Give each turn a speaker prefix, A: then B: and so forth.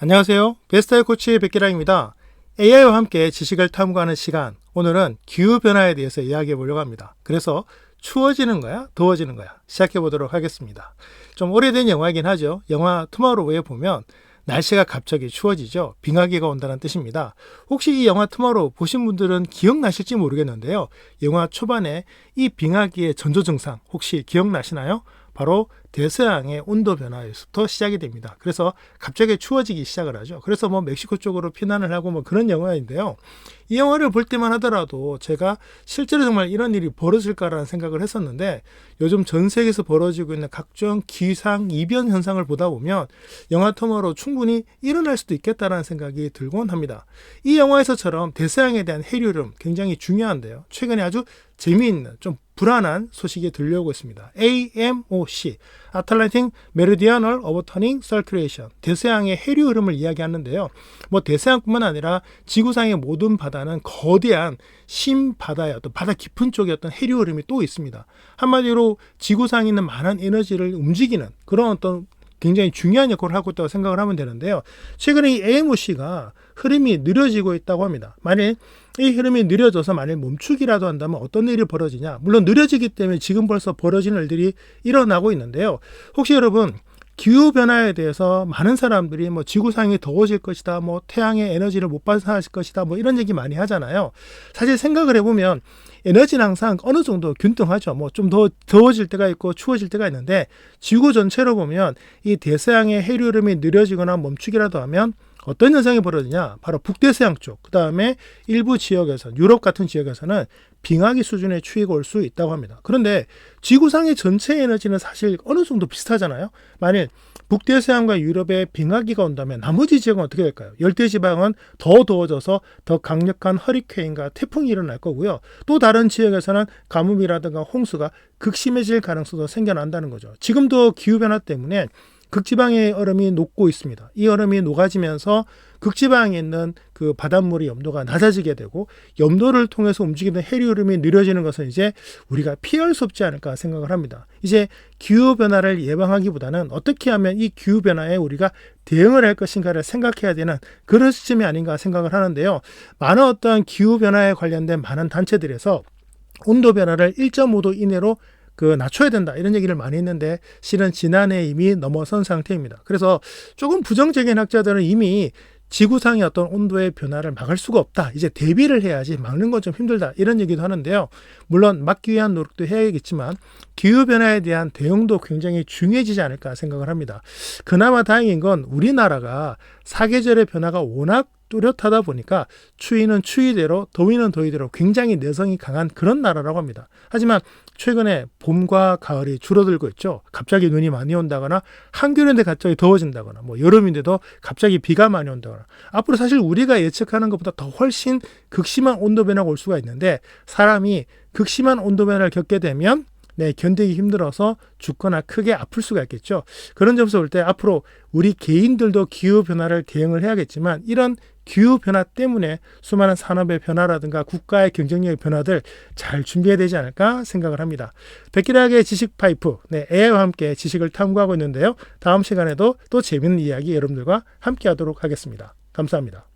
A: 안녕하세요. 베스트아이 코치 백기랑입니다. AI와 함께 지식을 탐구하는 시간, 오늘은 기후변화에 대해서 이야기해 보려고 합니다. 그래서 추워지는 거야? 더워지는 거야? 시작해 보도록 하겠습니다. 좀 오래된 영화이긴 하죠. 영화 투마로우에 보면 날씨가 갑자기 추워지죠. 빙하기가 온다는 뜻입니다. 혹시 이 영화 투마로우 보신 분들은 기억나실지 모르겠는데요. 영화 초반에 이 빙하기의 전조 증상 혹시 기억나시나요? 바로 대서양의 온도 변화에서부터 시작이 됩니다. 그래서 갑자기 추워지기 시작을 하죠. 그래서 멕시코 쪽으로 피난을 하고 그런 영화인데요. 이 영화를 볼 때만 하더라도 제가 실제로 정말 이런 일이 벌어질까라는 생각을 했었는데, 요즘 전 세계에서 벌어지고 있는 각종 기상 이변 현상을 보다 보면 영화 토마로 충분히 일어날 수도 있겠다라는 생각이 들곤 합니다. 이 영화에서처럼 대서양에 대한 해류름 굉장히 중요한데요. 최근에 아주 재미있는 좀 불안한 소식이 들려오고 있습니다. AMOC, Atlantic Meridional Overturning Circulation, 대서양의 해류 흐름을 이야기하는데요. 대서양뿐만 아니라 지구상의 모든 바다는 거대한 심바다의 어떤 바다 깊은 쪽의 어떤 해류 흐름이 또 있습니다. 한마디로 지구상에 있는 많은 에너지를 움직이는 그런 어떤 굉장히 중요한 역할을 하고 있다고 생각을 하면 되는데요. 최근에 이 AMOC가 흐름이 느려지고 있다고 합니다. 만일 이 흐름이 느려져서 만일 멈추기라도 한다면 어떤 일이 벌어지냐? 물론 느려지기 때문에 지금 벌써 벌어지는 일들이 일어나고 있는데요. 혹시 여러분 기후변화에 대해서 많은 사람들이 지구상이 더워질 것이다, 태양의 에너지를 못 발산할 것이다, 이런 얘기 많이 하잖아요. 사실 생각을 해보면 에너지는 항상 어느 정도 균등하죠. 좀 더 더워질 때가 있고 추워질 때가 있는데, 지구 전체로 보면 이 대서양의 해류 흐름이 느려지거나 멈추기라도 하면 어떤 현상이 벌어지냐? 바로 북대서양 쪽, 그 다음에 일부 지역에서, 유럽 같은 지역에서는 빙하기 수준의 추위가 올 수 있다고 합니다. 그런데 지구상의 전체 에너지는 사실 어느 정도 비슷하잖아요. 만일 북대서양과 유럽에 빙하기가 온다면 나머지 지역은 어떻게 될까요? 열대지방은 더 더워져서 더 강력한 허리케인과 태풍이 일어날 거고요. 또 다른 지역에서는 가뭄이라든가 홍수가 극심해질 가능성도 생겨난다는 거죠. 지금도 기후변화 때문에 극지방의 얼음이 녹고 있습니다. 이 얼음이 녹아지면서 극지방에 있는 그 바닷물의 염도가 낮아지게 되고, 염도를 통해서 움직이는 해류 흐름이 느려지는 것은 이제 우리가 피할 수 없지 않을까 생각을 합니다. 이제 기후변화를 예방하기보다는 어떻게 하면 이 기후변화에 우리가 대응을 할 것인가를 생각해야 되는 그런 시점이 아닌가 생각을 하는데요. 많은 어떤 기후변화에 관련된 많은 단체들에서 온도 변화를 1.5도 이내로 낮춰야 된다, 이런 얘기를 많이 했는데 실은 지난해 이미 넘어선 상태입니다. 그래서 조금 부정적인 학자들은 이미 지구상의 어떤 온도의 변화를 막을 수가 없다, 이제 대비를 해야지 막는 건 좀 힘들다, 이런 얘기도 하는데요. 물론 막기 위한 노력도 해야겠지만 기후변화에 대한 대응도 굉장히 중요해지지 않을까 생각을 합니다. 그나마 다행인 건 우리나라가 사계절의 변화가 워낙 뚜렷하다 보니까 추위는 추위대로, 더위는 더위대로 굉장히 내성이 강한 그런 나라라고 합니다. 하지만 최근에 봄과 가을이 줄어들고 있죠. 갑자기 눈이 많이 온다거나, 한겨울인데 갑자기 더워진다거나, 여름인데도 갑자기 비가 많이 온다거나, 앞으로 사실 우리가 예측하는 것보다 더 훨씬 극심한 온도 변화가 올 수가 있는데, 사람이 극심한 온도 변화를 겪게 되면 견디기 힘들어서 죽거나 크게 아플 수가 있겠죠. 그런 점에서 볼 때 앞으로 우리 개인들도 기후변화를 대응을 해야겠지만, 이런 기후변화 때문에 수많은 산업의 변화라든가 국가의 경쟁력의 변화들 잘 준비해야 되지 않을까 생각을 합니다. 백기락의 지식 파이프, AI와 함께 지식을 탐구하고 있는데요. 다음 시간에도 또 재밌는 이야기 여러분들과 함께 하도록 하겠습니다. 감사합니다.